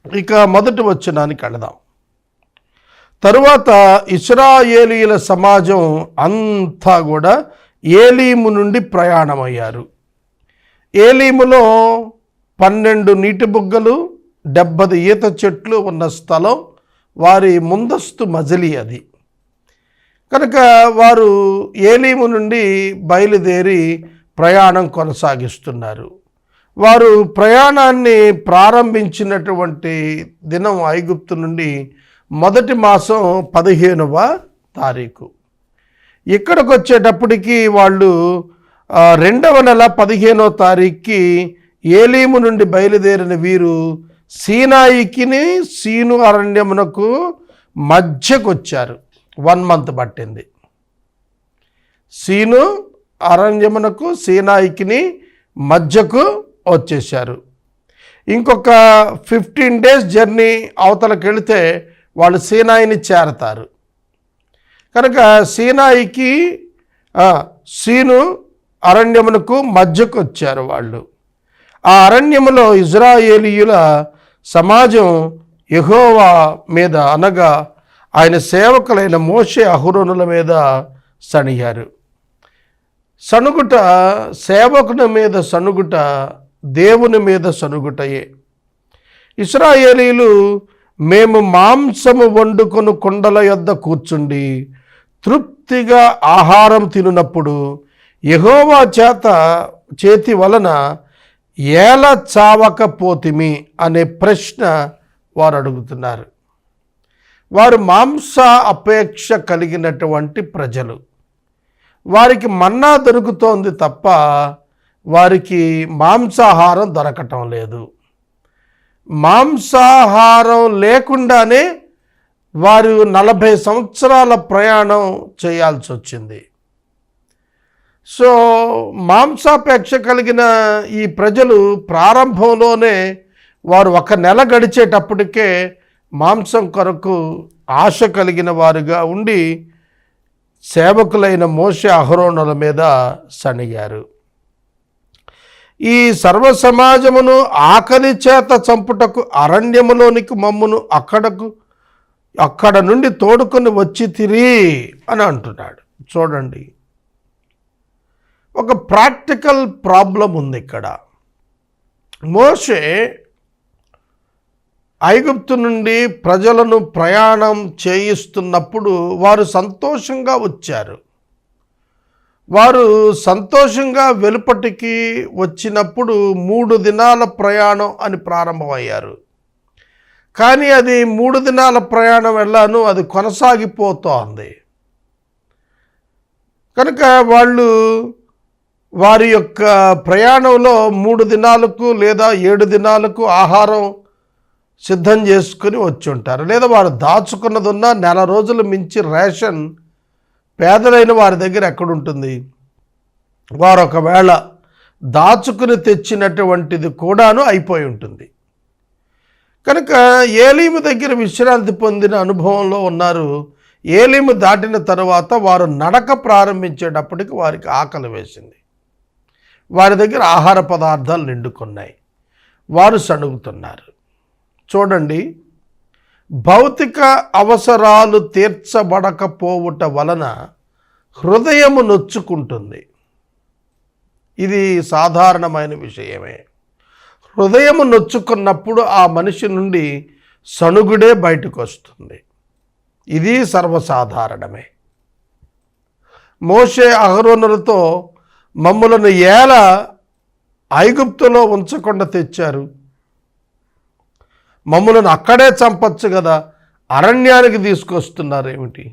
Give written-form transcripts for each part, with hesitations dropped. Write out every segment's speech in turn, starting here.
ఇక మొదటి వచనానికి వెళదాం. తరువాత ఇశ్రాయేలీయుల సమాజం అంతా కూడా ఏలీము నుండి ప్రయాణమయ్యారు. ఏలీములో 12 నీటి బుగ్గలు 70 ఈత చెట్లు ఉన్న స్థలం వారి ముందస్తు మజిలీ అది. కనుక వారు ఏలీము నుండి బయలుదేరి ప్రయాణం కొనసాగిస్తున్నారు. వారు ప్రయాణాన్ని ప్రారంభించినటువంటి దినం ఐగుప్తు నుండి మొదటి మాసం 15వ తారీఖు. ఇక్కడికి వచ్చేటప్పటికి వాళ్ళు 2వ నెల 15వ తారీఖుకి ఏలీము నుండి బయలుదేరిన వీరు సీనాయికిని సీను అరణ్యమునకు మధ్యకు వచ్చారు. 1 మంత్ పట్టింది. సీను అరణ్యమునకు సీనాయికిని మధ్యకు వచ్చేసారు. ఇంకొక 15 డేస్ జర్నీ అవతలకు వెళితే వాళ్ళు సీనాయిని చేరతారు. కనుక సీనాయికి సీను అరణ్యమునకు మధ్యకు వచ్చారు వాళ్ళు. ఆ అరణ్యములో ఇశ్రాయేలీయుల సమాజం యెహోవా మీద అనగా ఆయన సేవకులైన మోషే అహరోనుల మీద సణిగారు. సణుగుట సేవకుని మీద సణుగుట దేవుని మీద సణుగుటయే. ఇశ్రాయేలీయులు మేము మాంసము వండుకొని కుండల యొద్ద కూర్చుండి తృప్తిగా ఆహారం తినున్నప్పుడు యెహోవా చేతి వలన ఏల చావకపోతిమి అనే ప్రశ్న వారు అడుగుతున్నారు. వారు మాంస అపేక్ష కలిగినటువంటి ప్రజలు. వారికి మన్నా దొరుకుతోంది తప్ప వారికి మాంసాహారం దొరకటం లేదు. మాంసాహారం లేకుండానే వారు 40 సంవత్సరాల ప్రయాణం చేయాల్సి వచ్చింది. సో మాంసాపేక్ష కలిగిన ఈ ప్రజలు ప్రారంభంలోనే వారు 1 నెల గడిచేటప్పటికే మాంసం కొరకు ఆశ కలిగిన వారుగా ఉండి సేవకులైన మోషే అహరోనుల మీద సణిగారు. ఈ సర్వ సమాజమును ఆకలి చేత చంపుటకు అరణ్యములోనికి మమ్మును అక్కడ నుండి తోడుకొని వచ్చి తిరి అని అంటున్నాడు. చూడండి, ఒక ప్రాక్టికల్ ప్రాబ్లం ఉంది ఇక్కడ. మోషే ఐగుప్తు నుండి ప్రజలను ప్రయాణం చేయిస్తున్నప్పుడు వారు సంతోషంగా వచ్చారు. వారు సంతోషంగా వెలుపటికి వచ్చినప్పుడు 3 దినాల ప్రయాణం అని ప్రారంభమయ్యారు. కానీ అది 3 దినాల ప్రయాణం వెళ్ళాను, అది కొనసాగిపోతోంది. కనుక వాళ్ళు వారి యొక్క ప్రయాణంలో 3 దినాలకు లేదా 7 దినాలకు ఆహారం సిద్ధం చేసుకుని వచ్చి ఉంటారు. లేదా వారు దాచుకున్నది ఉన్న 1 నెల రోజులు మించి రేషన్ పేదలైన వారి దగ్గర ఎక్కడుంటుంది? వారు ఒకవేళ దాచుకుని తెచ్చినటువంటిది కూడాను అయిపోయి ఉంటుంది. కనుక ఏలీము దగ్గర విశ్రాంతి పొందిన అనుభవంలో ఉన్నారు. ఏలీము దాటిన తర్వాత వారు నడక ప్రారంభించేటప్పటికి వారికి ఆకలి వేసింది. వారి దగ్గర ఆహార పదార్థాలు నిండుకున్నాయి. వారు సణుగుతున్నారు. చూడండి, భౌతిక అవసరాలు తీర్చబడకపోవుట వలన హృదయము నొచ్చుకుంటుంది. ఇది సాధారణమైన విషయమే. హృదయము నొచ్చుకున్నప్పుడు ఆ మనిషి నుండి సణుగుడే బయటకు వస్తుంది. ఇది సర్వసాధారణమే. మోషే అహరోనులతో మమ్ములను ఏల ఐగుప్తులో ఉంచకుండా తెచ్చారు, మమ్ములను అక్కడే చంపచ్చు కదా, అరణ్యానికి తీసుకొస్తున్నారు ఏమిటి?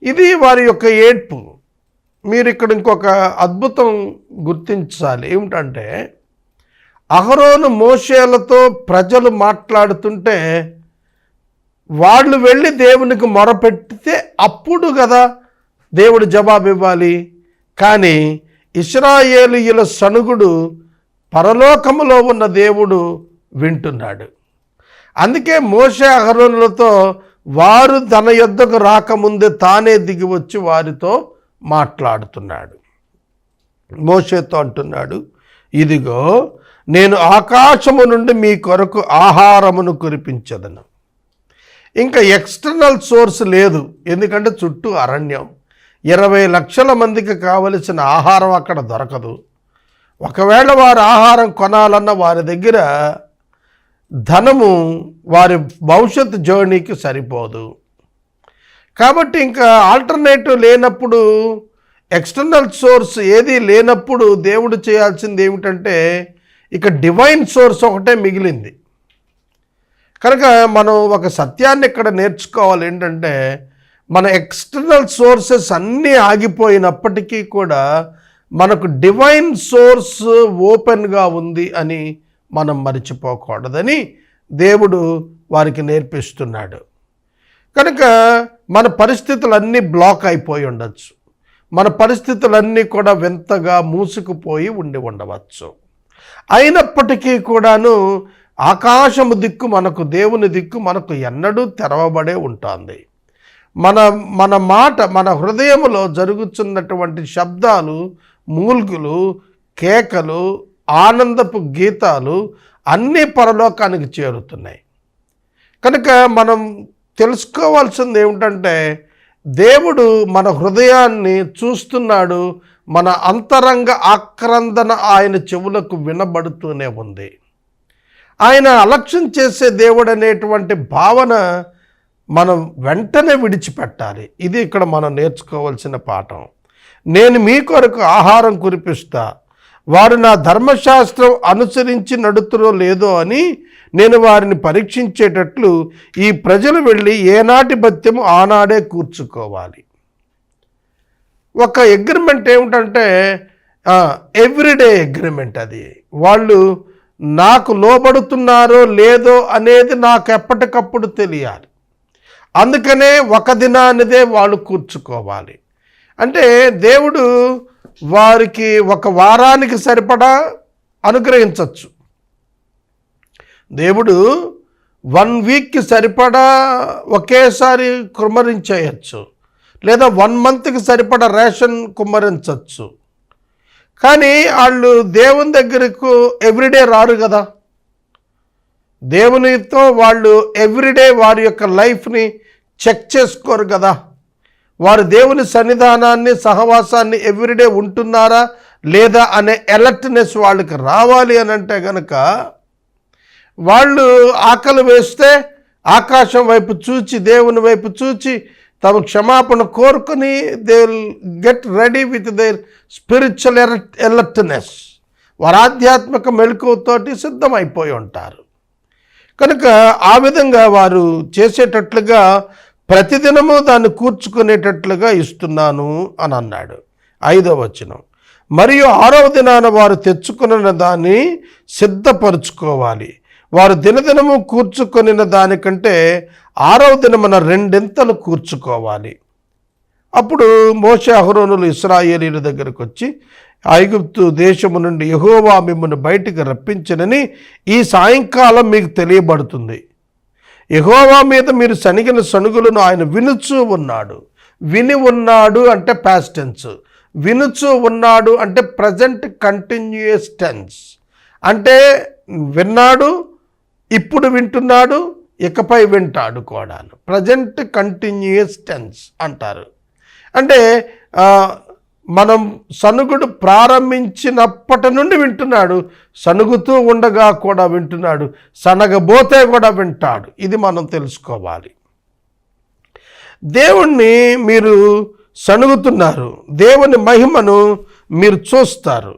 ఇది వారి యొక్క ఏడ్పు. మీరు ఇక్కడ ఇంకొక అద్భుతం గుర్తించాలి. ఏమిటంటే, అహరోను మోషేలతో ప్రజలు మాట్లాడుతుంటే వాళ్ళు వెళ్ళి దేవునికి మొరపెట్టితే అప్పుడు కదా దేవుడు జవాబు ఇవ్వాలి. కానీ ఇశ్రాయేలీయుల సణుగుడు పరలోకములో ఉన్న దేవుడు వింటున్నాడు. అందుకే మోషే అహరోనులతో వారు తన యొద్దకు రాకముందే తానే దిగి వచ్చి వారితో మాట్లాడుతున్నాడు. మోషేతో అంటున్నాడు, ఇదిగో నేను ఆకాశము నుండి మీ కొరకు ఆహారమును కురిపించదను. ఇంకా ఎక్స్టర్నల్ సోర్స్ లేదు, ఎందుకంటే చుట్టూ అరణ్యం. 20 లక్షల మందికి కావలసిన ఆహారం అక్కడ దొరకదు. ఒకవేళ వారు ఆహారం కొనాలన్న వారి దగ్గర ధనము వారి భవిష్యత్ జర్నీకి సరిపోదు. కాబట్టి ఇంకా ఆల్టర్నేటివ్ లేనప్పుడు, ఎక్స్టర్నల్ సోర్స్ ఏది లేనప్పుడు దేవుడు చేయాల్సింది ఏమిటంటే ఇక డివైన్ సోర్స్ ఒకటే మిగిలింది. కనుక మనం ఒక సత్యాన్ని ఇక్కడ నేర్చుకోవాలి ఏంటంటే, మన ఎక్స్టర్నల్ సోర్సెస్ అన్నీ ఆగిపోయినప్పటికీ కూడా మనకు డివైన్ సోర్స్ ఓపెన్గా ఉంది అని మనం మర్చిపోకూడదని దేవుడు వారికి నేర్పిస్తున్నాడు. కనుక మన పరిస్థితులన్నీ బ్లాక్ అయిపోయి ఉండవచ్చు, మన పరిస్థితులన్నీ కూడా వింతగా మూసుకుపోయి ఉండవచ్చు. అయినప్పటికీ కూడాను ఆకాశము దిక్కు మనకు, దేవుని దిక్కు మనకు ఎన్నడూ తెరవబడే ఉంటుంది. మన మాట, మన హృదయములో జరుగుతున్నటువంటి శబ్దాలు, మూల్గులు, కేకలు, ఆనందపు గీతాలు అన్నీ పరలోకానికి చేరుతున్నాయి. కనుక మనం తెలుసుకోవాల్సింది ఏమిటంటే, దేవుడు మన హృదయాన్ని చూస్తున్నాడు, మన అంతరంగ ఆక్రందన ఆయన చెవులకు వినబడుతూనే ఉంది. ఆయన అలక్ష్యం చేసే దేవుడు అనేటువంటి భావన మనం వెంటనే విడిచిపెట్టాలి. ఇది ఇక్కడ మనం నేర్చుకోవాల్సిన పాఠం. నేను మీ కొరకు ఆహారం కురిపిస్తా, వారు నా ధర్మశాస్త్రం అనుసరించి నడుతురో లేదో అని నేను వారిని పరీక్షించేటట్లు ఈ ప్రజలు వెళ్ళి ఏనాటి భత్యము ఆనాడే కూర్చుకోవాలి. ఒక అగ్రిమెంట్ ఏమిటంటే ఎవ్రీడే అగ్రిమెంట్. అది వాళ్ళు నాకు లోబడుతున్నారో లేదో అనేది నాకు ఎప్పటికప్పుడు తెలియాలి. అందుకనే ఒక దినానిదే వాళ్ళు కూర్చుకోవాలి. అంటే దేవుడు వారికి ఒక వారానికి సరిపడా అనుగ్రహించవచ్చు. దేవుడు 1 వీక్కి సరిపడా ఒకేసారి కుమ్మరించేయచ్చు, లేదా 1 మంత్కి సరిపడా రేషన్ కుమ్మరించవచ్చు. కానీ వాళ్ళు దేవుని దగ్గరకు ఎవ్రీడే రారు కదా. దేవునితో వాళ్ళు ఎవ్రీడే వారి యొక్క లైఫ్ని చెక్ చేసుకోరు కదా. వారు దేవుని సన్నిధానాన్ని, సహవాసాన్ని ఎవ్రీడే ఉంటున్నారా లేదా అనే అలర్ట్నెస్ వాళ్ళకి రావాలి అని అంటే కనుక వాళ్ళు ఆకలి వేస్తే ఆకాశం వైపు చూచి, దేవుని వైపు చూచి తమ క్షమాపణ కోరుకుని they will get ready with their spiritual alertness. వారి ఆధ్యాత్మిక మెలకువతోటి సిద్ధమైపోయి ఉంటారు. కనుక ఆ విధంగా వారు చేసేటట్లుగా ప్రతిదినము దాన్ని కూర్చుకునేటట్లుగా ఇస్తున్నాను అని అన్నాడు. 5వ వచనం, మరియు 6వ దినాన వారు తెచ్చుకున్న దాన్ని సిద్ధపరుచుకోవాలి. వారు దినదినము కూర్చుకొనిన దానికంటే 6వ దినమున 2 కూర్చుకోవాలి. అప్పుడు మోషే అహరోనులు ఇశ్రాయేలీయుల దగ్గరకు వచ్చి, ఐగుప్తు దేశము నుండి యెహోవా మిమ్మల్ని బయటికి రప్పించనని ఈ సాయంకాలం మీకు తెలియబడుతుంది. యెహోవా మీద మీరు సనిగిన సనుగులను ఆయన వినుచూ ఉన్నాడు. విని ఉన్నాడు అంటే పాస్ట్ టెన్స్, వినుచూ ఉన్నాడు అంటే ప్రజెంట్ కంటిన్యూయస్ టెన్స్. అంటే విన్నాడు, ఇప్పుడు వింటున్నాడు, ఇకపై వింటాడు కూడా. ప్రజెంట్ కంటిన్యూయస్ టెన్స్ అంటారు. అంటే మనం సనుగుడు ప్రారంభించినప్పటి నుండి వింటున్నాడు, సనుగుతూ ఉండగా కూడా వింటున్నాడు, సనగబోతే కూడా వింటాడు. ఇది మనం తెలుసుకోవాలి. దేవుణ్ణి మీరు సనుగుతున్నారు, దేవుని మహిమను మీరు చూస్తారు.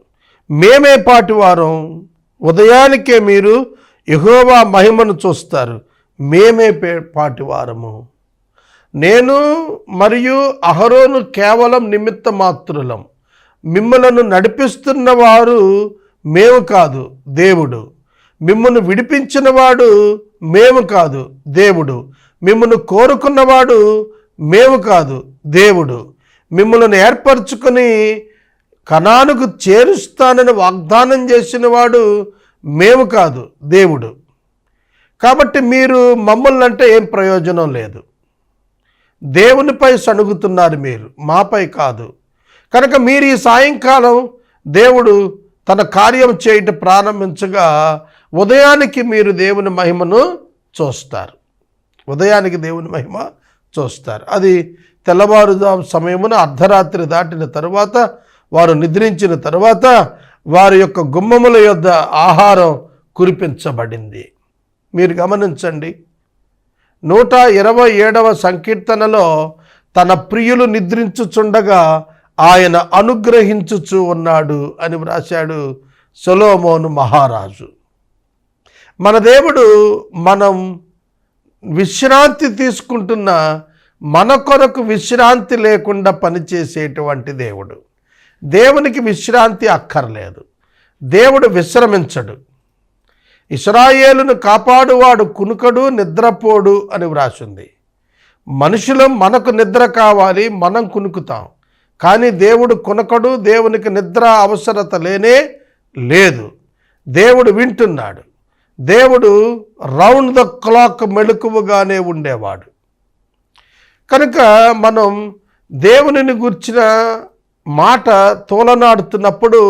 మేమే పాటివారం, ఉదయానికే మీరు యెహోవా మహిమను చూస్తారు. మేమే పాటివారము. నేను మరియు అహరోను కేవలం నిమిత్త మాత్రులం. మిమ్మలను నడిపిస్తున్నవారు మేము కాదు, దేవుడు. మిమ్మల్ని విడిపించినవాడు మేము కాదు, దేవుడు. మిమ్మల్ని కోరుకున్నవాడు మేము కాదు, దేవుడు. మిమ్మల్ని ఏర్పరచుకొని కనానుకు చేరుస్తానని వాగ్దానం చేసినవాడు మేము కాదు, దేవుడు. కాబట్టి మీరు మమ్మల్ని అంటే ఏం ప్రయోజనం లేదు. దేవునిపై సణుగుతున్నారు మీరు, మాపై కాదు. కనుక మీరు ఈ సాయంకాలం దేవుడు తన కార్యం చేయట ప్రారంభించగా ఉదయానికి మీరు దేవుని మహిమను చూస్తారు. ఉదయానికి దేవుని మహిమ చూస్తారు. అది తెల్లవారుజాము సమయమున అర్ధరాత్రి దాటిన తరువాత, వారు నిద్రించిన తరువాత వారి యొక్క గుమ్మముల యొద్ద ఆహారం కురిపించబడింది. మీరు గమనించండి, 127వ సంకీర్తనలో తన ప్రియులు నిద్రించుచుండగా ఆయన అనుగ్రహించుచు ఉన్నాడు అని వ్రాశాడు సొలొమోను మహారాజు. మన దేవుడు మనం విశ్రాంతి తీసుకుంటున్న మన కొరకు విశ్రాంతి లేకుండా పనిచేసేటువంటి దేవుడు. దేవునికి విశ్రాంతి అక్కర్లేదు. దేవుడు విశ్రమించడు. ఇశ్రాయేలును కాపాడువాడు కునుకడు నిద్రపోడు అని వ్రాసింది. మనుషులం మనకు నిద్ర కావాలి, మనం కునుకుతాం. కానీ దేవుడు కునకడు. దేవునికి నిద్ర అవసరత లేనే లేదు. దేవుడు వింటున్నాడు. దేవుడు రౌండ్ ద క్లాక్ మెలకువగానే ఉండేవాడు. కనుక మనం దేవునిని గుర్చిన మాట తోలనాడుతున్నప్పుడు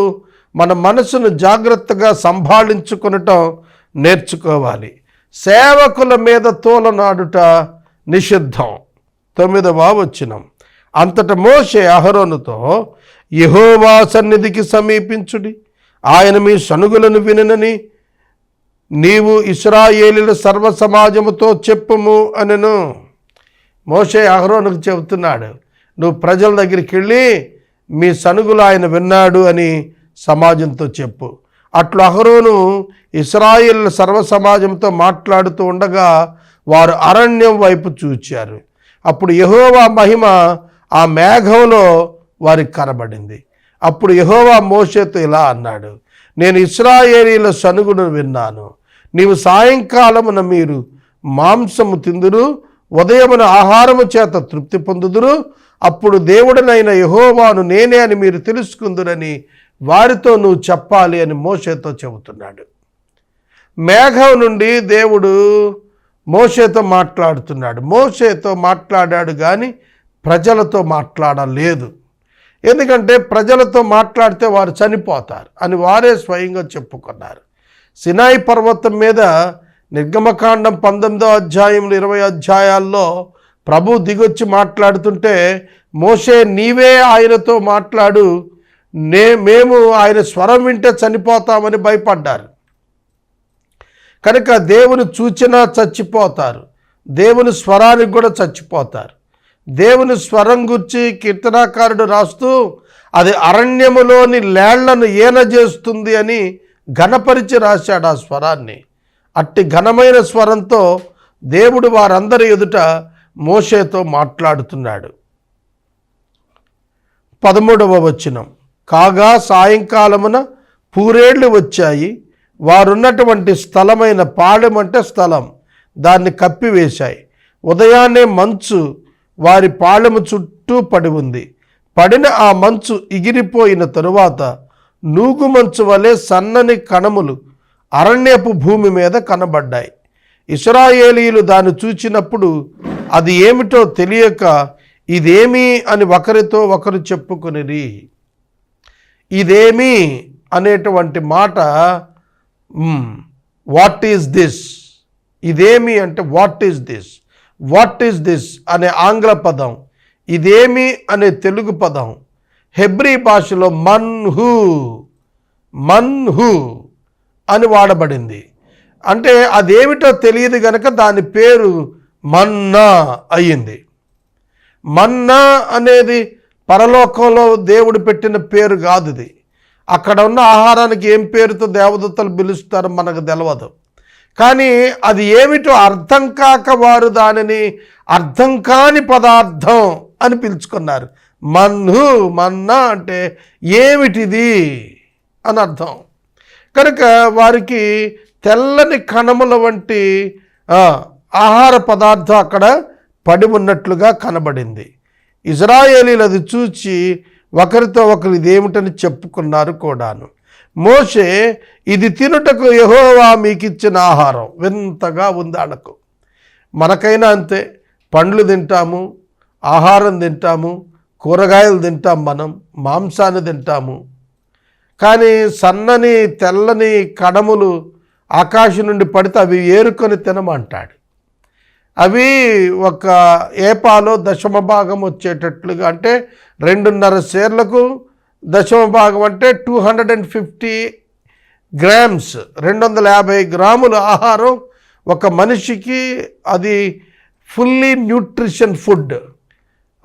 మన మనసును జాగ్రత్తగా సంభాళించుకొనటం నేర్చుకోవాలి. సేవకుల మీద తోలనాడుట నిషిద్ధం. 9వ వచనం. అంతట మోషే అహరోనుతో, యెహోవా సన్నిధికి సమీపించుడి, ఆయన మీ సనుగులను వినునని నీవు ఇశ్రాయేలీల సర్వ సమాజముతో చెప్పుము అనెను. మోషే అహరోనుకు చెబుతున్నాడు, నువ్వు ప్రజల దగ్గరికి వెళ్ళి మీ సనుగులు ఆయన విన్నాడు అని సమాజంతో చెప్పు. అట్లు అహరోను ఇశ్రాయేలీల సర్వ సమాజంతో మాట్లాడుతూ ఉండగా వారు అరణ్యం వైపు చూచారు. అప్పుడు యెహోవా మహిమ ఆ మేఘంలో వారికి కనబడింది. అప్పుడు యెహోవా మోషేతో ఇలా అన్నాడు, నేను ఇశ్రాయేలీల సనుగును విన్నాను. నీవు సాయంకాలమున మీరు మాంసము తిందురు, ఉదయమున ఆహారము చేత తృప్తి పొందుదురు. అప్పుడు దేవుడనైన యెహోవాను నేనే అని మీరు తెలుసుకుందురని వారితో నువ్వు చెప్పాలి అని మోషేతో చెబుతున్నాడు. మేఘం నుండి దేవుడు మోషేతో మాట్లాడుతున్నాడు. మోషేతో మాట్లాడాడు కానీ ప్రజలతో మాట్లాడలేదు. ఎందుకంటే ప్రజలతో మాట్లాడితే వారు చనిపోతారు అని వారే స్వయంగా చెప్పుకున్నారు. సినాయి పర్వతం మీద నిర్గమకాండం 19వ అధ్యాయంలో 20 అధ్యాయాల్లో ప్రభు దిగొచ్చి మాట్లాడుతుంటే మోషే నీవే ఆయనతో మాట్లాడు, మేము ఆయన స్వరం వింటే చనిపోతామని భయపడ్డారు. కనుక దేవుని చూచినా చచ్చిపోతారు, దేవుని స్వరానికి కూడా చచ్చిపోతారు. దేవుని స్వరం గురించి కీర్తనాకారుడు రాస్తూ అది అరణ్యములోని లేళ్లను ఏనజేస్తుంది అని ఘనపరిచి రాశాడు ఆ స్వరాన్ని. అట్టి ఘనమైన స్వరంతో దేవుడు వారందరి ఎదుట మోషేతో మాట్లాడుతున్నాడు. 13వ వచనం. కాగా సాయంకాలమున పూరేళ్లు వచ్చాయి, వారున్నటువంటి స్థలమైన పాళెం అంటే స్థలం దాన్ని కప్పివేశాయి. ఉదయాన్నే మంచు వారి పాళెము చుట్టూ పడి ఉంది. పడిన ఆ మంచు ఎగిరిపోయిన తరువాత నూగు మంచు వలె సన్నని కణములు అరణ్యపు భూమి మీద కనబడ్డాయి. ఇశ్రాయేలీయులు దాన్ని చూచినప్పుడు అది ఏమిటో తెలియక ఇదేమి అని ఒకరితో ఒకరు చెప్పుకొనిరి. ఇదేమి అనేటువంటి మాట వాట్ ఈజ్ దిస్, ఇదేమి అంటే what is this, what is this అనే ఆంగ్ల పదం, ఇదేమి అనే తెలుగు పదం హెబ్రీ భాషలో మన్హు అని వాడబడింది. అంటే అదేమిటో తెలియదు గనక దాని పేరు మన్నా అయ్యింది. మన్నా అనేది పరలోకంలో దేవుడు పెట్టిన పేరు కాదు. ఇది అక్కడ ఉన్న ఆహారానికి ఏం పేరుతో దేవదూతలు పిలుస్తారో మనకు తెలియదు. కానీ అది ఏమిటో అర్థం కాక వారు దానిని అర్థం కాని పదార్థం అని పిలుచుకున్నారు. మన్నా అంటే ఏమిటిది అని అర్థం. కనుక వారికి తెల్లని కణముల వంటి ఆహార పదార్థం అక్కడ పడి ఉన్నట్లుగా కనబడింది. ఇశ్రాయేలీలు అది చూచి ఒకరితో ఒకరు ఇదేమిటని చెప్పుకున్నారు కూడాను. మోషే ఇది తినుటకు యెహోవా మీకు ఇచ్చిన ఆహారం వింతగా ఉంది అడకు. మనకైనా అంతే, పండ్లు తింటాము, ఆహారం తింటాము, కూరగాయలు తింటాం, మనం మాంసాన్ని తింటాము. కానీ సన్నని తెల్లని కడములు ఆకాశం నుండి పడితే అవి ఏరుకొని తినమంటాడు. అవి ఒక ఏపాలో దశమ భాగం వచ్చేటట్లుగా, అంటే 2.5 సేర్లకు దశమ భాగం అంటే 250 గ్రామ్స్, 250 గ్రాముల ఆహారం ఒక మనిషికి. అది ఫుల్లీ న్యూట్రిషన్ ఫుడ్.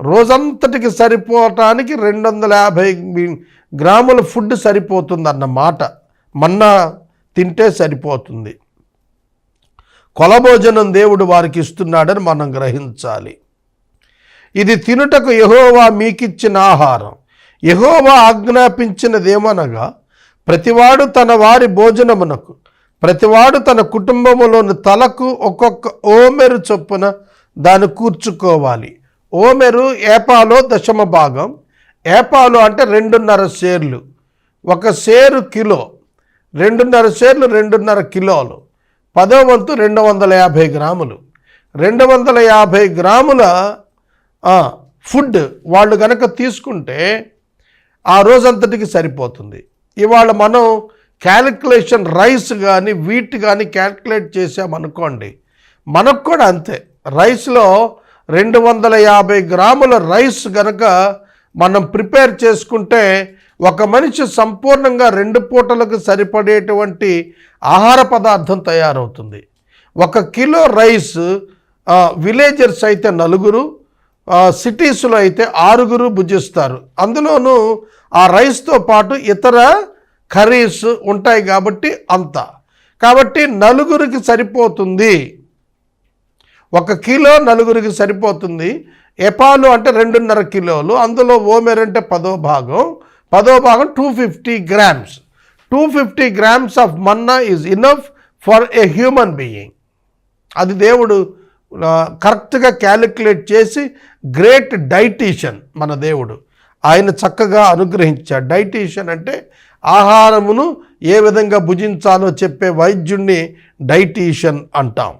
రోజంతటికి సరిపోవటానికి 250 గ్రాముల ఫుడ్ సరిపోతుందన్నమాట. మన్నా తింటే సరిపోతుంది. కొలభోజనం దేవుడు వారికి ఇస్తున్నాడని మనం గ్రహించాలి. ఇది తినుటకు యెహోవా మీకిచ్చిన ఆహారం. యెహోవా ఆజ్ఞాపించినదేమనగా, ప్రతివాడు తన వారి భోజనమునకు, ప్రతివాడు తన కుటుంబములోని తలకు ఒక్కొక్క ఓమెరు చొప్పున దాన్ని కూర్చుకోవాలి. ఓమెరు ఏపాలో దశమ భాగం. ఏపాలు అంటే 2.5 సేర్లు. ఒక సేరు కిలో, 2.5 సేర్లు 2.5 కిలోలు. 10వ వంతు 250 గ్రాములు. 250 గ్రాముల ఫుడ్ వాళ్ళు కనుక తీసుకుంటే ఆ రోజంతటికి సరిపోతుంది. ఇవాళ మనం క్యాలిక్యులేషన్ రైస్ కానీ వీట్ కానీ క్యాలిక్యులేట్ చేసామనుకోండి, మనకు కూడా అంతే. రైస్లో 250 గ్రాముల రైస్ కనుక మనం ప్రిపేర్ చేసుకుంటే ఒక మనిషి సంపూర్ణంగా 2 పూటలకు సరిపడేటువంటి ఆహార పదార్థం తయారవుతుంది. 1 కిలో రైస్ విలేజర్స్ అయితే 4, సిటీస్లో అయితే 6 భుజిస్తారు. అందులోనూ ఆ రైస్తో పాటు ఇతర కర్రీస్ ఉంటాయి కాబట్టి కాబట్టి 4కి సరిపోతుంది. 1 కిలో 4కి సరిపోతుంది. ఎపాలు అంటే 2.5 కిలోలు. అందులో ఓమెర్ అంటే 10వ భాగం. 10వ భాగం 250 grams. 250 grams of Manna is enough for a human being. అది దేవుడు కరెక్ట్గా క్యాలిక్యులేట్ చేసి, గ్రేట్ డైటీషియన్ మన దేవుడు, ఆయన చక్కగా అనుగ్రహించాడు. డైటీషియన్ అంటే ఆహారమును ఏ విధంగా భుజించాలో చెప్పే వైద్యుణ్ణి డైటీషియన్ అంటాం.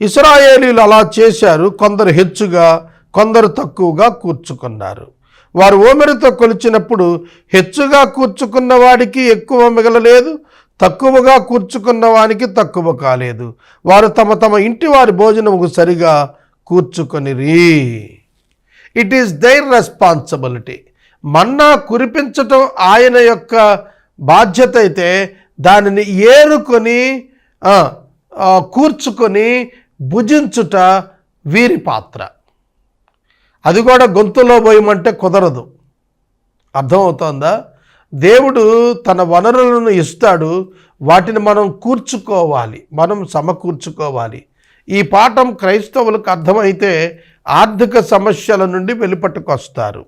ఇశ్రాయేలీయులు అలా చేశారు. కొందరు హెచ్చుగా, కొందరు తక్కువగా కూర్చుకున్నారు. వారు ఓమెరుతో కొలిచినప్పుడు హెచ్చుగా కూర్చుకున్న వాడికి ఎక్కువ మిగలలేదు, తక్కువగా కూర్చుకున్న వానికి తక్కువ కాలేదు. వారు తమ తమ ఇంటి వారి భోజనముకు సరిగా కూర్చుకొనిరి. It is their responsibility. మన్నా కురిపించటం ఆయన యొక్క బాధ్యత అయితే, దానిని ఏరుకొని కూర్చుకొని భుజించుట వీరి పాత్ర. అది కూడా గొంతులో పోయమంటే కుదరదు. అర్థమవుతోందా? దేవుడు తన వనరులను ఇస్తాడు, వాటిని మనం కూర్చుకోవాలి, మనం సమకూర్చుకోవాలి. ఈ పాఠం క్రైస్తవులకు అర్థమైతే ఆర్థిక సమస్యల నుండి వెలుపట్టుకొస్తారు.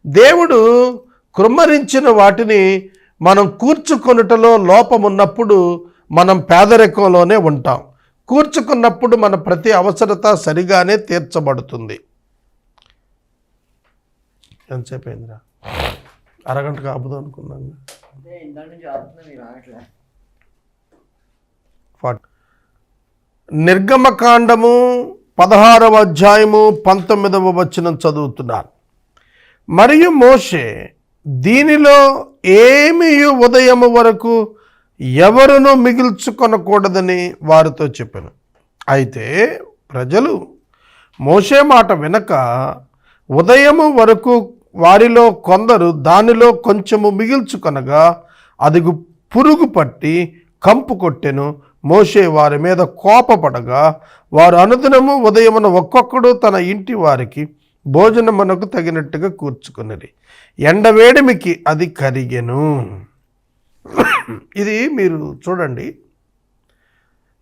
దేవుడు కృమ్మరించిన వాటిని మనం కూర్చుకొనుటలో లోపమున్నప్పుడు మనం పేదరికంలోనే ఉంటాం. కూర్చుకున్నప్పుడు మన ప్రతి అవసరత సరిగానే తీర్చబడుతుంది. ఎంతసేపు అయిందిరా? అరగంట కాపుదాం అనుకున్నాను. నిర్గమకాండము 16వ అధ్యాయము 19వ వచనం చదువుతున్నాను. మరియు మోషే దీనిలో ఏమీ ఉదయము వరకు ఎవరునూ మిగిల్చుకొనకూడదని వారితో చెప్పాను. అయితే ప్రజలు మోషే మాట వినక ఉదయము వరకు వారిలో కొందరు దానిలో కొంచెము మిగిల్చుకొనగా అది పురుగు పట్టి కంపు కొట్టెను. మోషే వారి మీద కోపపడగా వారు అనుదినము ఉదయమున ఒక్కొక్కడు తన ఇంటి వారికి భోజనమునకు తగినట్టుగా కూర్చుకున్నది. ఎండవేడిమికి అది కరిగెను. ఇది మీరు చూడండి,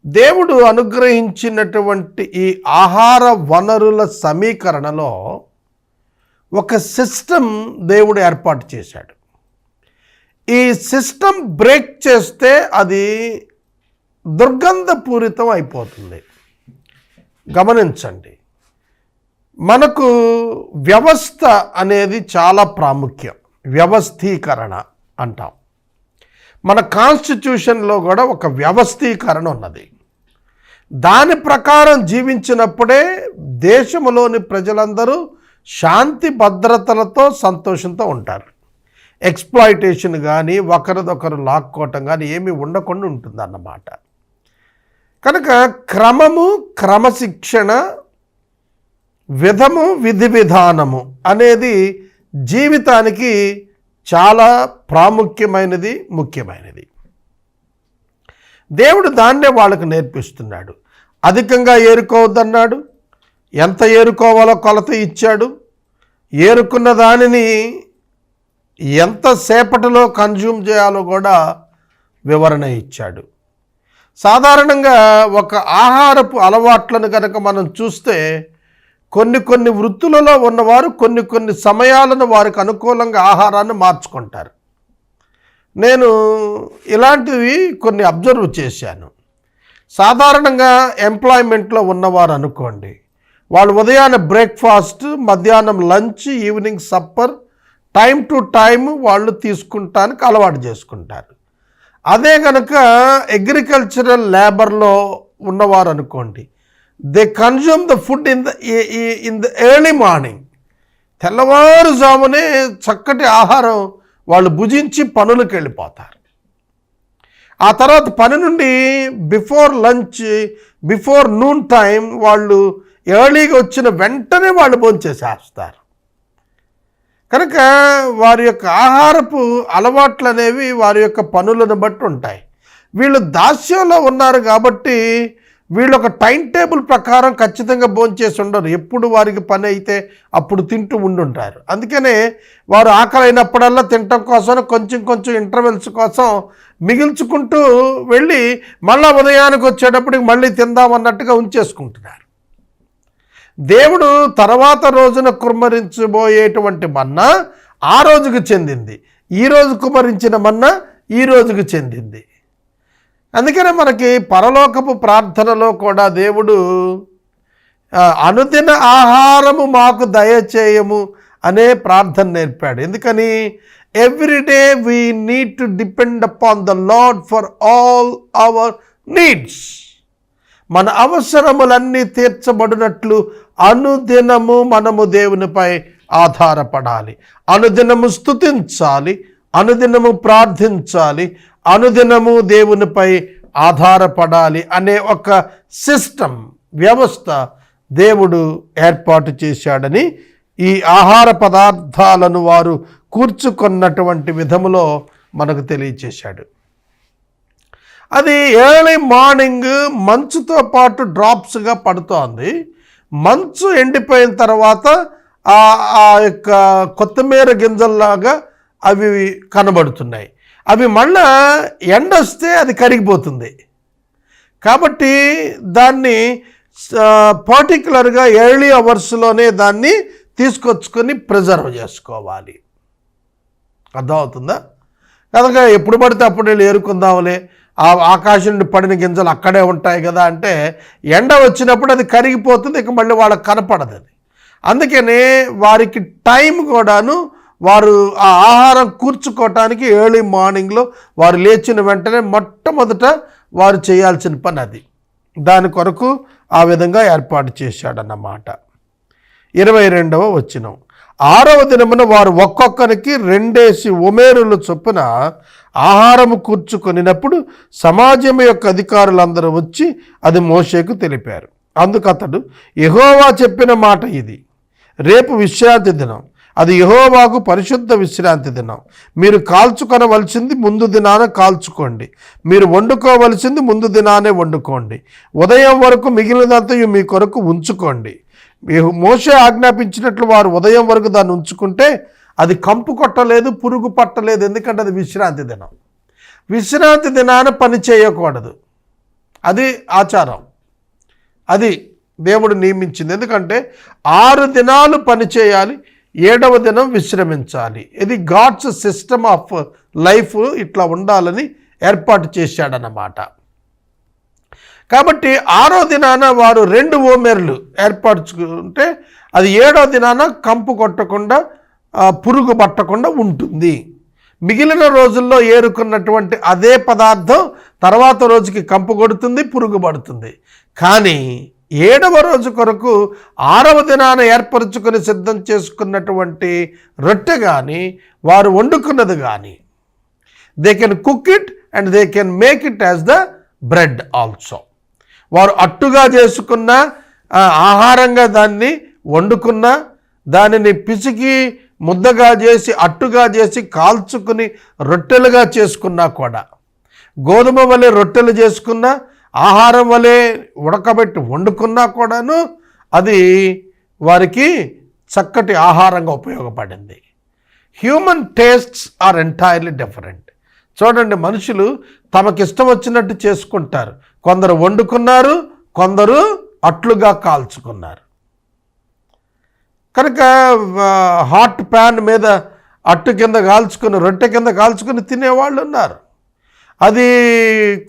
దేవుడు అనుగ్రహించినటువంటి ఈ ఆహార వనరుల సమీకరణలో ఒక సిస్టమ్ దేవుడు ఏర్పాటు చేశాడు. ఈ సిస్టమ్ బ్రేక్ చేస్తే అది దుర్గంధపూరితం అయిపోతుంది. గమనించండి, మనకు వ్యవస్థ అనేది చాలా ప్రాముఖ్యం. వ్యవస్థీకరణ అంటాం. మన కాన్స్టిట్యూషన్లో కూడా ఒక వ్యవస్థీకరణ ఉన్నది. దాని ప్రకారం జీవించినప్పుడే దేశంలోని ప్రజలందరూ శాంతి భద్రతలతో సంతోషంతో ఉంటారు. ఎక్స్‌ప్లాయిటేషన్ కానీ, ఒకరిదొకరు లాక్కోవటం కానీ ఏమీ ఉండకుండా ఉంటుందన్నమాట. కనుక క్రమము, క్రమశిక్షణ, విధము, విధి విధానము అనేది జీవితానికి చాలా ప్రాముఖ్యమైనది, ముఖ్యమైనది. దేవుడు దాన్నే వాళ్ళకు నేర్పిస్తున్నాడు. అధికంగా ఏరుకోవద్దన్నాడు, ఎంత ఏరుకోవాలో కొలత ఇచ్చాడు, ఏరుకున్న దానిని ఎంతసేపటిలో కన్జ్యూమ్ చేయాలో కూడా వివరణ ఇచ్చాడు. సాధారణంగా ఒక ఆహారపు అలవాట్లను కనుక మనం చూస్తే కొన్ని వృత్తులలో ఉన్నవారు కొన్ని సమయాలను వారికి అనుకూలంగా ఆహారాన్ని మార్చుకుంటారు. నేను ఇలాంటివి కొన్ని అబ్జర్వ్ చేశాను. సాధారణంగా ఎంప్లాయ్మెంట్లో ఉన్నవారు అనుకోండి, వాళ్ళు ఉదయాన్నే బ్రేక్ఫాస్ట్, మధ్యాహ్నం lunch, evening supper time to time వాళ్ళు తీసుకుంటానికి అలవాటు చేసుకుంటారు. అదే కనుక అగ్రికల్చరల్ లేబర్లో ఉన్నవారు అనుకోండి, they consume the food in the early morning. తెల్లవారుజామునే చక్కటి ఆహారం వాళ్ళు భుజించి పనులకు వెళ్ళిపోతారు. ఆ తర్వాత పని నుండి before lunch, before noon time వాళ్ళు ఎర్లీగా వచ్చిన వెంటనే వాళ్ళు భోంచేసేస్తారు. కనుక వారి యొక్క ఆహారపు అలవాట్లు అనేవి వారి యొక్క పనులను బట్టి ఉంటాయి. వీళ్ళు దాస్యంలో ఉన్నారు కాబట్టి వీళ్ళు ఒక టైం టేబుల్ ప్రకారం ఖచ్చితంగా భోంచేసి ఉండరు. ఎప్పుడు వారికి పని అయితే అప్పుడు తింటూ ఉండుంటారు. అందుకనే వారు ఆకలి అయినప్పుడల్లా తినటం కోసం కొంచెం ఇంటర్వెల్స్ కోసం మిగిల్చుకుంటూ వెళ్ళి మళ్ళా ఉదయానికి వచ్చేటప్పటికి మళ్ళీ తిందామన్నట్టుగా ఉంచేసుకుంటున్నారు. దేవుడు తర్వాత రోజున కుమ్మరించబోయేటువంటి మన్నా ఆ రోజుకు చెందింది, ఈరోజు కుమ్మరించిన మన్నా ఈ రోజుకు చెందింది. అందుకనే మనకి పరలోకపు ప్రార్థనలో కూడా దేవుడు అనుదిన ఆహారము మాకు దయచేయము అనే ప్రార్థన నేర్పాడు. ఎందుకని? Everyday we need to depend upon the lord for all our needs. మన అవసరములన్నీ తీర్చబడినట్లు అనుదినము మనము దేవునిపై ఆధారపడాలి, అనుదినము స్తుతించాలి, అనుదినము ప్రార్థించాలి, అనుదినము దేవునిపై ఆధారపడాలి అనే ఒక సిస్టమ్, వ్యవస్థ దేవుడు ఏర్పాటు చేశాడని ఈ ఆహార పదార్థాలను వారు కూర్చుకున్నటువంటి విధములో మనకు తెలియచేశాడు. అది ఎర్లీ మార్నింగ్ మంచుతో పాటు డ్రాప్స్గా పడుతోంది. మంచు ఎండిపోయిన తర్వాత ఆ యొక్క కొత్తిమీర గింజల్లాగా అవి కనబడుతున్నాయి. అవి మళ్ళా ఎండొస్తే అది కరిగిపోతుంది. కాబట్టి దాన్ని పర్టికులర్గా ఎర్లీ అవర్స్లోనే దాన్ని తీసుకొచ్చుకొని ప్రిజర్వ్ చేసుకోవాలి. అర్థమవుతుందా? కనుక ఎప్పుడు పడితే అప్పుడు వెళ్ళి ఏరుకుందాంలే, ఆ ఆకాశం నుండి పడిన గింజలు అక్కడే ఉంటాయి కదా అంటే ఎండ వచ్చినప్పుడు అది కరిగిపోతుంది, ఇక మళ్ళీ వాళ్ళకి కనపడదు అది. అందుకనే వారికి టైం కూడాను వారు ఆ ఆహారం కూర్చుకోవటానికి ఎర్లీ మార్నింగ్లో వారు లేచిన వెంటనే మొట్టమొదట వారు చేయాల్సిన పని అది. దాని కొరకు ఆ విధంగా ఏర్పాటు చేశాడన్నమాట. 22వ వచనం, 6వ దినమున వారు ఒక్కొక్కరికి 2 ఒమేరుల చొప్పున ఆహారము కూర్చుకొనినప్పుడు సమాజం యొక్క అధికారులందరూ వచ్చి అది మోషేకు తెలిపారు. అందుకు అతడు, యెహోవా చెప్పిన మాట ఇది, రేపు విశ్రాంతి దినం, అది యెహోవాకు పరిశుద్ధ విశ్రాంతి దినం. మీరు కాల్చుకొనవలసింది ముందు దినాన కాల్చుకోండి, మీరు వండుకోవలసింది ముందు దినానే వండుకోండి, ఉదయం వరకు మిగిలినంతయు మీ కొరకు ఉంచుకోండి. మోషే ఆజ్ఞాపించినట్లు వారు ఉదయం వరకు దాన్ని ఉంచుకుంటే అది కంపు కొట్టలేదు, పురుగు పట్టలేదు. ఎందుకంటే అది విశ్రాంతి దినం. విశ్రాంతి దినాన పని చేయకూడదు, అది ఆచారం, అది దేవుడు నియమించింది. ఎందుకంటే 6 దినాలు పని చేయాలి, 7వ దినం విశ్రమించాలి. ఇది గాడ్స్ సిస్టమ్ ఆఫ్ లైఫ్, ఇట్లా ఉండాలని ఏర్పాటు చేశాడన్నమాట. కాబట్టి 6వ దినాన వారు 2 ఓమెర్లు ఏర్పరచుకుంటే అది 7వ దినాన కంపు కొట్టకుండా పురుగు పట్టకుండా ఉంటుంది. మిగిలిన రోజుల్లో ఏరుకున్నటువంటి అదే పదార్థం తర్వాత రోజుకి కంపు కొడుతుంది, పురుగు పడుతుంది. కానీ 7వ రోజు కొరకు 6వ దినాన ఏర్పరచుకొని సిద్ధం చేసుకున్నటువంటి రొట్టె కానీ వారు వండుకున్నది కానీ they can cook it and they can make it as the bread also. వారు అట్టుగా చేసుకున్న ఆహారంగా దాన్ని వండుకున్న, దానిని పిసికి ముద్దగా చేసి అట్టుగా చేసి కాల్చుకుని రొట్టెలుగా చేసుకున్నా కూడా, గోధుమ వలె రొట్టెలు చేసుకున్న, ఆహారం వలె ఉడకబెట్టి వండుకున్నా కూడాను అది వారికి చక్కటి ఆహారంగా ఉపయోగపడింది. Human tastes are entirely different. చూడండి, మనుషులు తమకిష్టం వచ్చినట్టు చేసుకుంటారు. కొందరు వండుకున్నారు, కొందరు అట్లుగా కాల్చుకున్నారు. కనుక హాట్ ప్యాన్ మీద అట్టు కింద కాల్చుకుని, రొట్టె కింద కాల్చుకుని తినేవాళ్ళు ఉన్నారు. అది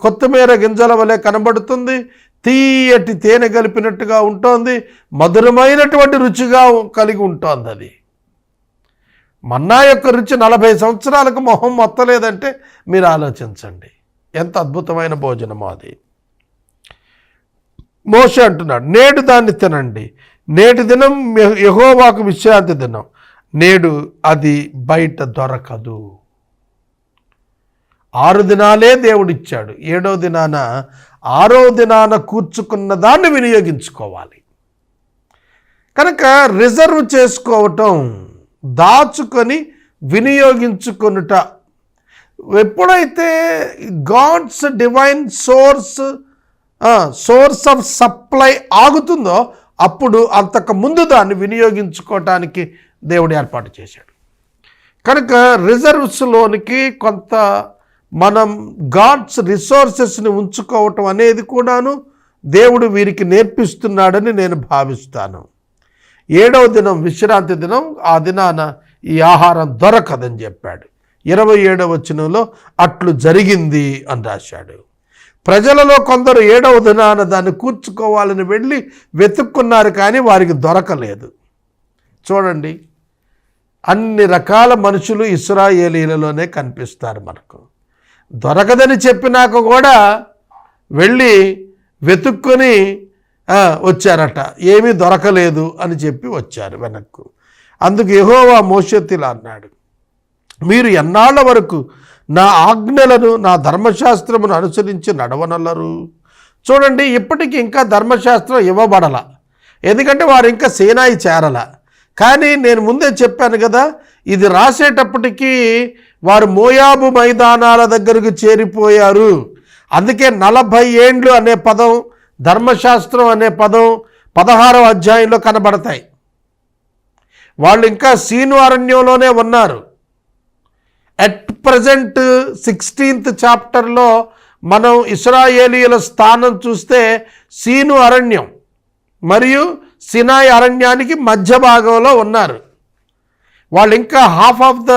కొత్తిమీర గింజల వలె కనబడుతుంది, తీయటి తేనె కలిపినట్టుగా ఉంటుంది, మధురమైనటువంటి రుచిగా కలిగి ఉంటుంది. అది మన్నా యొక్క రుచి 40 సంవత్సరాలకు మొహం మొత్తలేదంటే మీరు ఆలోచించండి ఎంత అద్భుతమైన భోజనమో అది. మోషే అంటున్నాడు, నేడు దాన్ని తినండి, నేటి దినం యెహోవాకు విశ్రాంతి దినం, నేడు అది బయట దొరకదు. 6 దినాలే దేవుడిచ్చాడు, 7వ దినాన 6వ దినాన కూర్చుకున్న దాన్ని వినియోగించుకోవాలి. కనుక రిజర్వ్ చేసుకోవటం, దాచుకొని వినియోగించుకొనుట, ఎప్పుడైతే God's divine source of supply ఆగుతుందో అప్పుడు అంతకు ముందు దాన్ని వినియోగించుకోవటానికి దేవుడు ఏర్పాటు చేశాడు. కనుక రిజర్వ్స్లోనికి కొంత మనం గాడ్స్ రిసోర్సెస్ని ఉంచుకోవటం అనేది కూడాను దేవుడు వీరికి నేర్పిస్తున్నాడని నేను భావిస్తాను. 7వ దినం విశ్రాంతి దినం, ఆ దినాన ఈ ఆహారం దొరకదని చెప్పాడు. 27వ వచనంలో అట్లు జరిగింది అని రాశాడు. ప్రజలలో కొందరు 7వ దినాన దాన్ని కూర్చుకోవాలని వెళ్ళి వెతుక్కున్నారు, కానీ వారికి దొరకలేదు. చూడండి, అన్ని రకాల మనుషులు ఇశ్రాయేలీలలోనే కనిపిస్తారు మనకు. దొరకదని చెప్పినాక కూడా వెళ్ళి వెతుక్కొని వచ్చారట, ఏమీ దొరకలేదు అని చెప్పి వచ్చారు వెనక్కు. అందుకు యెహోవా మోషేతో అన్నాడు, మీరు ఎన్నాళ్ళ వరకు నా ఆజ్ఞలను, నా ధర్మశాస్త్రమును అనుసరించి నడవనల్లరు? చూడండి, ఇప్పటికీ ఇంకా ధర్మశాస్త్రం ఇవ్వబడల, ఎందుకంటే వారు ఇంకా సీనాయి చేరల. కానీ నేను ముందే చెప్పాను కదా, ఇది రాసేటప్పటికీ వారు మోయాబు మైదానాల దగ్గరకు చేరిపోయారు. అందుకే 40 ఏండ్లు అనే పదం, ధర్మశాస్త్రం అనే పదం 16వ అధ్యాయంలో కనబడతాయి. వాళ్ళు ఇంకా సీను అరణ్యంలోనే ఉన్నారు. అట్ ప్రజెంట్ 16th చాప్టర్లో మనం ఇశ్రాయేలీయుల స్థానం చూస్తే సీను అరణ్యం మరియు సినాయి అరణ్యానికి మధ్య భాగంలో ఉన్నారు. వాళ్ళు ఇంకా హాఫ్ ఆఫ్ ద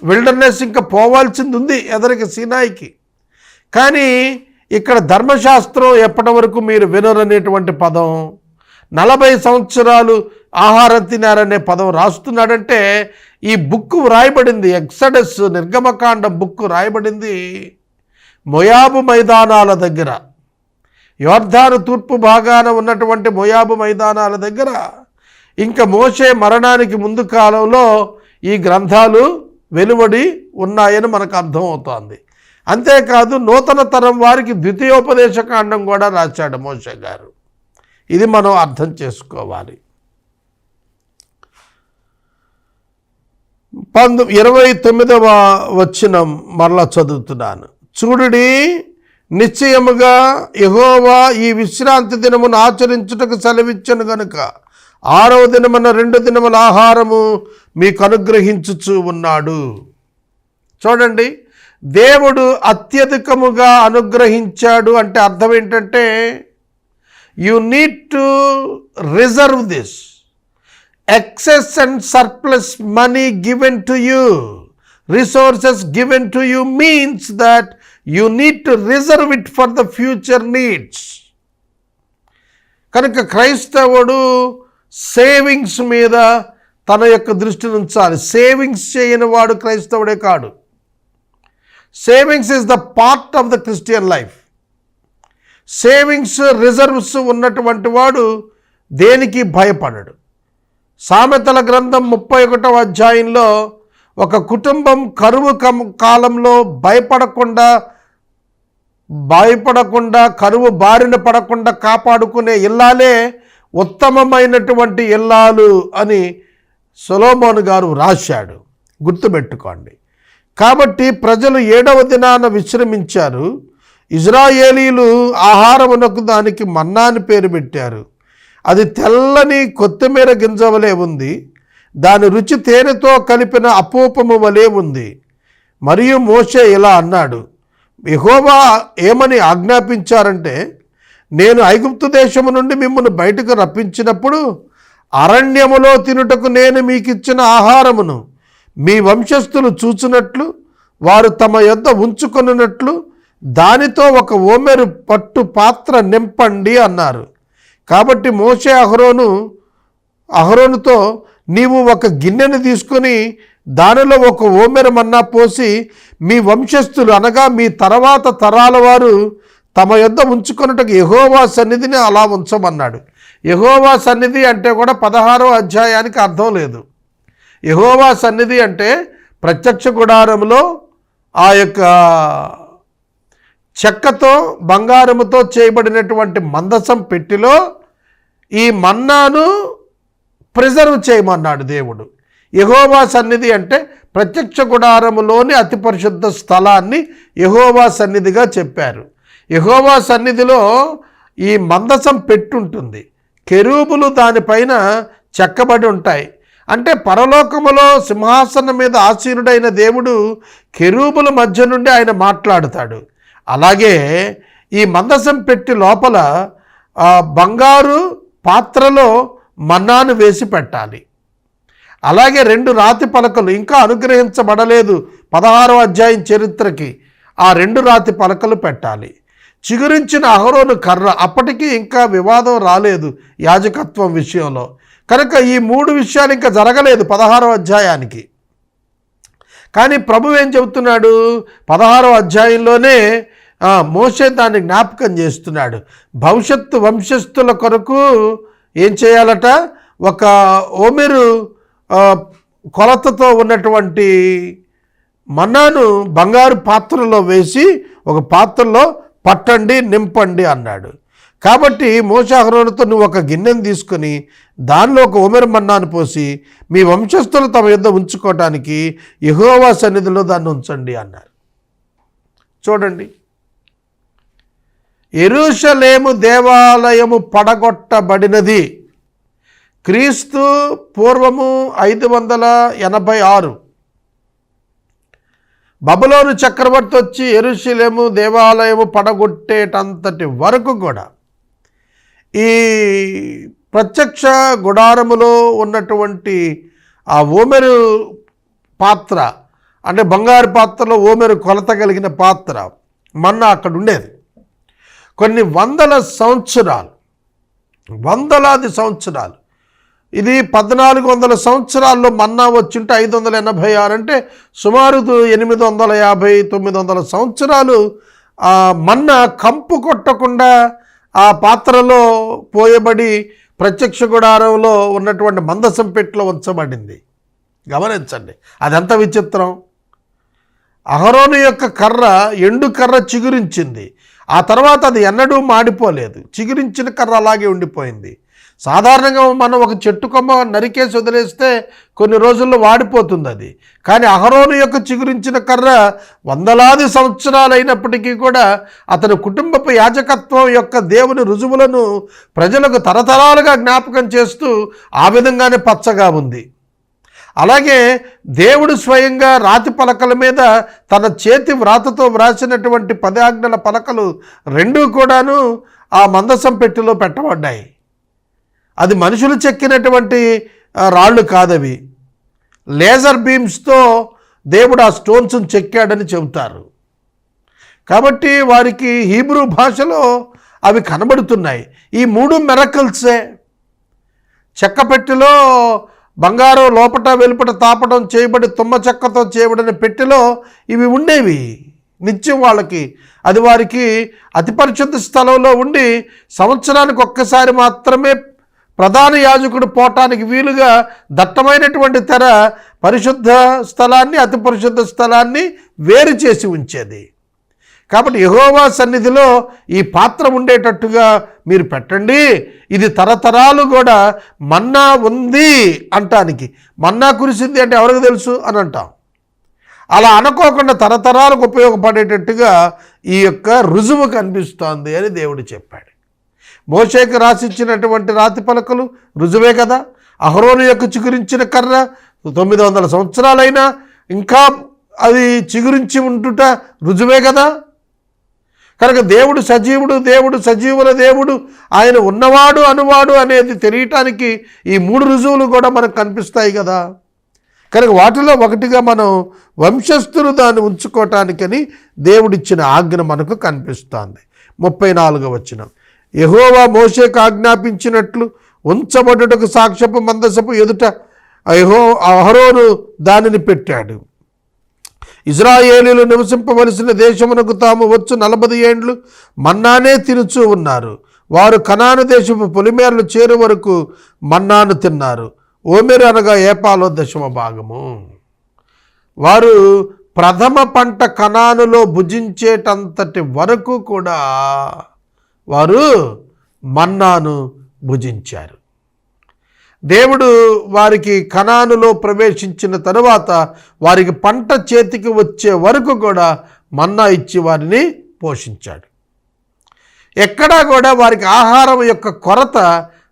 విల్డర్నెస్ ఇంకా పోవాల్సింది ఉంది ఎదరికి సినాయికి. కానీ ఇక్కడ ధర్మశాస్త్రం ఎప్పటి వరకు మీరు వినరనేటువంటి పదం, 40 సంవత్సరాలు ఆహారం తినారనే పదం రాస్తున్నాడంటే ఈ బుక్ రాయబడింది, ఎక్సడస్ నిర్గమకాండం బుక్ రాయబడింది మోయాబు మైదానాల దగ్గర, యోర్దాను తూర్పు భాగాన ఉన్నటువంటి మోయాబు మైదానాల దగ్గర. ఇంకా మోషే మరణానికి ముందు కాలంలో ఈ గ్రంథాలు వెలువడి ఉన్నాయని మనకు అర్థమవుతోంది. అంతేకాదు నూతన తరం వారికి ద్వితీయోపదేశకాండం కూడా రాశాడు మోషే గారు. ఇది మనం అర్థం చేసుకోవాలి. 29వ వచనం మరలా చదువుతున్నాను. చూడుడి, నిశ్చయముగా యెహోవా ఈ విశ్రాంతి దినమును ఆచరించుటకు సెలవిచ్చను గనుక 6వ దినమున 2 దినముల ఆహారము మీకు అనుగ్రహించుచు ఉన్నాడు. చూడండి, దేవుడు అత్యధికముగా అనుగ్రహించాడు అంటే అర్థం ఏంటంటే you need to reserve this. Excess and surplus money given to you, resources given to you means that you need to reserve it for the future needs. కనుక క్రైస్తవుడు సేవింగ్స్ మీద తన యొక్క దృష్టిని ఉంచాలి. సేవింగ్స్ చేయని వాడు క్రైస్తవుడే కాడు. Savings is the part of the Christian life. Savings reserves ఉన్నటువంటి వాడు దేనికి భయపడడు. సామెతల గ్రంథం 31వ అధ్యాయంలో ఒక కుటుంబం కరువు కాలంలో భయపడకుండా కరువు బారిన పడకుండా కాపాడుకునే ఇల్లాలే ఉత్తమమైనటువంటి ఇల్లాలు అని సొలొమోను గారు రాశాడు. గుర్తుపెట్టుకోండి. కాబట్టి ప్రజలు 7వ దినాన విశ్రమించారు. ఇజ్రాయేలీలు ఆహారమునకు దానికి మన్నా అని పేరు పెట్టారు. అది తెల్లని కొత్తిమీర గింజ వలె ఉంది. దాని రుచి తేనెతో కలిపిన అపూపము వలె ఉంది. మరియు మోషే ఇలా అన్నాడు, యెహోవా ఏమని ఆజ్ఞాపించారంటే, నేను ఐగుప్తు దేశము నుండి మిమ్మల్ని బయటకు రప్పించినప్పుడు అరణ్యములో తినుటకు నేను మీకు ఇచ్చిన ఆహారమును మీ వంశస్థులు చూచినట్లు వారు తమ యొద్ద ఉంచుకొనున్నట్లు దానితో ఒక ఓమెరు పట్టు పాత్ర నింపండి అన్నారు. కాబట్టి మోషే అహరోనుతో, నీవు ఒక గిన్నెను తీసుకొని దానిలో ఒక ఓమెరు మన్నా పోసి మీ వంశస్థులు అనగా మీ తర్వాత తరాల వారు తమ యొద్ద ఉంచుకొనుటకు యెహోవా సన్నిధిని అలా ఉంచమన్నాడు. యెహోవా సన్నిధి అంటే కూడా 16వ అధ్యాయానికి అర్థం లేదు. యెహోవా సన్నిధి అంటే ప్రత్యక్ష గుడారంలో ఆ యొక్క చెక్కతో బంగారముతో చేయబడినటువంటి మందసం పెట్టిలో ఈ మన్నాను ప్రిజర్వ్ చేయమన్నాడు దేవుడు. యెహోవా సన్నిధి అంటే ప్రత్యక్ష గుడారములోని అతి పరిశుద్ధ స్థలాన్ని యెహోవా సన్నిధిగా చెప్పారు. యెహోవా సన్నిధిలో ఈ మందసం పెట్టుంటుంది. కెరూబులు దానిపైన చెక్కబడి ఉంటాయి. అంటే పరలోకములో సింహాసనం మీద ఆసీనుడైన దేవుడు కెరూబుల మధ్య నుండి ఆయన మాట్లాడుతాడు. అలాగే ఈ మందసం పెట్టి లోపల బంగారు పాత్రలో మన్నాను వేసి పెట్టాలి. అలాగే 2 రాతి పలకలు ఇంకా అనుగ్రహించబడలేదు 16వ అధ్యాయం చరిత్రకి. ఆ 2 రాతి పలకలు పెట్టాలి. చిగురించిన అహరోను కర్ర, అప్పటికీ ఇంకా వివాదం రాలేదు యాజకత్వం విషయంలో. కనుక ఈ 3 విషయాలు ఇంకా జరగలేదు 16వ అధ్యాయానికి. కానీ ప్రభు ఏం చెబుతున్నాడు, 16వ అధ్యాయంలోనే మోషే దాన్ని జ్ఞాపకం చేస్తున్నాడు. భవిష్యత్తు వంశస్థుల కొరకు ఏం చేయాలట, ఒక ఓమెరు కొలతతో ఉన్నటువంటి మన్నాను బంగారు పాత్రలో వేసి ఒక పాత్రలో పట్టండి, నింపండి అన్నాడు. కాబట్టి మోషే అహరోనుతో, నువ్వు ఒక గిన్నెను తీసుకొని దానిలో ఒక ఓమెరు మన్నాను పోసి మీ వంశస్థులు తమ యొద్ద ఉంచుకోవటానికి యెహోవా సన్నిధిలో దాన్ని ఉంచండి అన్నారు. చూడండి, యెరూషలేము దేవాలయము పడగొట్టబడినది క్రీస్తు పూర్వము 586. బబులోను చక్రవర్తి వచ్చి యెరూషలేము దేవాలయము పడగొట్టేటంతటి వరకు కూడా ఈ ప్రత్యక్ష గుడారములో ఉన్నటువంటి ఆ ఓమెరు పాత్ర, అంటే బంగారు పాత్రలో ఓమెరు కొలత కలిగిన పాత్ర మన్నా అక్కడ ఉండేది. కొన్ని వందలాది సంవత్సరాలు. ఇది 1400 సంవత్సరాల్లో మన్నా వచ్చింటే 586 అంటే సుమారు 850-900 సంవత్సరాలు మన్నా కంపు కొట్టకుండా ఆ పాత్రలో పోయబడి ప్రత్యక్ష గుడారంలో ఉన్నటువంటి మందసం పెట్టెలో ఉంచబడింది. గమనించండి, అదెంత విచిత్రం. అహరోను యొక్క కర్ర, ఎండు కర్ర చిగురించింది. ఆ తర్వాత అది ఎన్నడూ మాడిపోలేదు. చిగురించిన కర్ర అలాగే ఉండిపోయింది. సాధారణంగా మనం ఒక చెట్టు కొమ్మ నరికేసి వదిలేస్తే కొన్ని రోజుల్లో వాడిపోతుంది అది. కానీ అహరోను యొక్క చిగురించిన కర్ర వందలాది సంవత్సరాలైనప్పటికీ కూడా అతని కుటుంబపు యాజకత్వం యొక్క దేవుని రుజువులను ప్రజలకు తరతరాలుగా జ్ఞాపకం చేస్తూ ఆ విధంగానే పచ్చగా ఉంది. అలాగే దేవుడు స్వయంగా రాతి పలకల మీద తన చేతి వ్రాతతో వ్రాసినటువంటి 10 ఆజ్ఞల పలకలు 2 కూడాను ఆ మందసం పెట్టెలో పెట్టబడ్డాయి. అది మనుషులు చెక్కినటువంటి రాళ్ళు కాదవి. లేజర్ బీమ్స్తో దేవుడు ఆ స్టోన్స్ని చెక్కాడని చెబుతారు. కాబట్టి వారికి హీబ్రూ భాషలో అవి కనబడుతున్నాయి. ఈ 3 మిరకల్సే. చెక్క పెట్టెలో బంగారం లోపట వెలుపట తాపడం చేయబడి తుమ్మ చెక్కతో చేయబడిన పెట్టెలో ఇవి ఉండేవి. నిత్యం వాళ్ళకి అది వారికి అతి పరిశుద్ధ స్థలంలో ఉండి సంవత్సరానికి ఒక్కసారి మాత్రమే ప్రధాన యాజకుడు పోవటానికి వీలుగా దట్టమైనటువంటి తెర పరిశుద్ధ స్థలాన్ని అతి పరిశుద్ధ స్థలాన్ని వేరు చేసి ఉంచేది. కాబట్టి యెహోవా సన్నిధిలో ఈ పాత్ర ఉండేటట్టుగా మీరు పెట్టండి. ఇది తరతరాలు కూడా మన్నా ఉంది అంటానికి, మన్నా కురిసింది అంటే ఎవరికి తెలుసు అని అంటాం. అలా అనుకోకుండా తరతరాలకు ఉపయోగపడేటట్టుగా ఈ యొక్క రుజువు కనిపిస్తోంది అని దేవుడు చెప్పాడు. మోషేకు రాసిచ్చినటువంటి రాతి పలకలు రుజువే కదా. అహరోను యొక్క చిగురించిన కర్ర 900 సంవత్సరాలైనా ఇంకా అది చిగురించి ఉంటుట రుజువే కదా. కనుక దేవుడు సజీవుడు, దేవుడు సజీవుల దేవుడు, ఆయన ఉన్నవాడు అనువాడు అనేది తెలియటానికి ఈ 3 రుజువులు కూడా మనకు కనిపిస్తాయి కదా. కనుక వాటిలో ఒకటిగా మనం వంశస్థులు దాన్ని ఉంచుకోవటానికని దేవుడిచ్చిన ఆజ్ఞ మనకు కనిపిస్తోంది. 34వ వచనం, యెహోవా మోషేకు ఆజ్ఞాపించినట్లు ఉంచబడుటకు సాక్ష్యపు మందసపు ఎదుట అహరోను దానిని పెట్టాడు. ఇజ్రాయేలీలు నివసింపవలసిన దేశమునకు తాము వచ్చు 40 ఏండ్లు మన్నానే తినుచూ ఉన్నారు. వారు కనాను దేశపు పొలిమేరలు చేరు వరకు మన్నాను తిన్నారు. ఓమెరు అనగా ఏపాలో 10వ భాగము. వారు ప్రథమ పంట కనానులో భుజించేటంతటి వరకు కూడా వారు మన్నాను భుజించారు. దేవుడు వారికి కనానులో ప్రవేశించిన తరువాత వారికి పంట చేతికి వచ్చే వరకు కూడా మన్నా ఇచ్చి వారిని పోషించాడు. ఎక్కడా కూడా వారికి ఆహారం యొక్క కొరత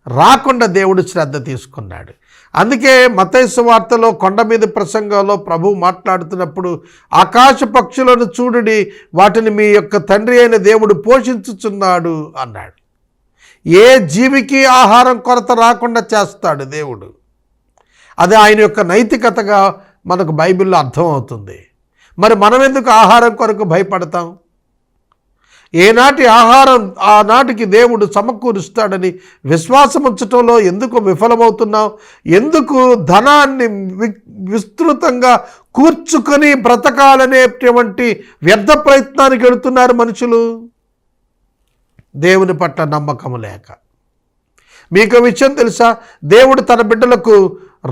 రాకుండా దేవుడు శ్రద్ధ తీసుకున్నాడు. అందుకే మత్తయి సువార్తలో కొండ మీద ప్రసంగంలో ప్రభువు మాట్లాడుతున్నప్పుడు ఆకాశ పక్షులను చూడుడి, వాటిని మీ యొక్క తండ్రి అయిన దేవుడు పోషించుచున్నాడు అన్నాడు. ఏ జీవికి ఆహారం కొరత రాకుండా చేస్తాడు దేవుడు. అది ఆయన యొక్క నైతికతగా మనకు బైబిల్లో అర్థమవుతుంది. మరి మనం ఎందుకు ఆహారం కొరకు భయపడతాం? ఏనాటి ఆహారం ఆనాటికి దేవుడు సమకూరుస్తాడని విశ్వాసం ఉంచటంలో ఎందుకు విఫలమవుతున్నాం? ఎందుకు ధనాన్ని విస్తృతంగా కూర్చుకొని బ్రతకాలనేటువంటి వ్యర్థ ప్రయత్నానికి వెళుతున్నారు మనుషులు? దేవుని పట్ల నమ్మకం లేక. మీకు విషయం తెలుసా? దేవుడు తన బిడ్డలకు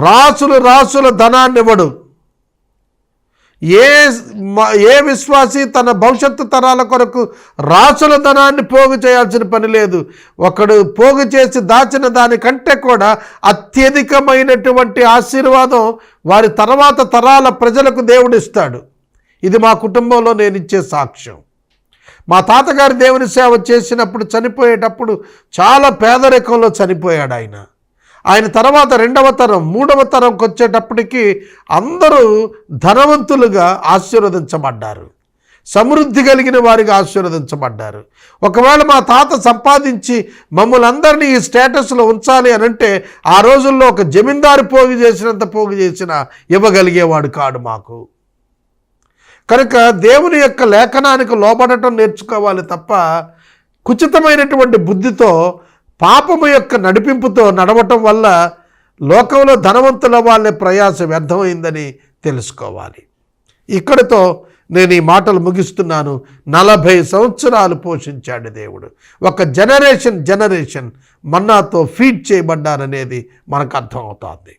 రాసుల ధనాన్ని ఇవ్వడు. ఏ విశ్వాసి తన భవిష్యత్తు తరాల కొరకు రాసుల ధనాన్ని పోగు చేయాల్సిన పని లేదు. ఒకడు పోగు చేసి దాచిన దానికంటే కూడా అత్యధికమైనటువంటి ఆశీర్వాదం వారి తర్వాత తరాల ప్రజలకు దేవుడు ఇస్తాడు. ఇది మా కుటుంబంలో నేను ఇచ్చే సాక్ష్యం. మా తాతగారు దేవుని సేవ చేసినప్పుడు చనిపోయేటప్పుడు చాలా పేదరికంలో చనిపోయాడు ఆయన. ఆయన తర్వాత 2వ తరం 3వ తరంకి వచ్చేటప్పటికి అందరూ ధనవంతులుగా ఆశీర్వదించబడ్డారు, సమృద్ధి కలిగిన వారిగా ఆశీర్వదించబడ్డారు. ఒకవేళ మా తాత సంపాదించి మమ్మల్ని అందరినీ ఈ స్టేటస్లో ఉంచాలి అని అంటే ఆ రోజుల్లో ఒక జమీందారు పోగు చేసినంత పోగు చేసినా ఇవ్వగలిగేవాడు కాడు మాకు. కనుక దేవుని యొక్క లేఖనానికి లోబడటం నేర్చుకోవాలి తప్ప కుచితమైనటువంటి బుద్ధితో పాపము యొక్క నడిపింపుతో నడవటం వల్ల లోకంలో ధనవంతుల వాళ్ళ ప్రయాస వ్యర్థమైందని తెలుసుకోవాలి. ఇక్కడితో నేను ఈ మాటలు ముగిస్తున్నాను. 40 సంవత్సరాలు పోషించాడు దేవుడు. ఒక జనరేషన్ మన్నాతో ఫీడ్ చేయబడ్డారనేది మనకు అర్థమవుతోంది.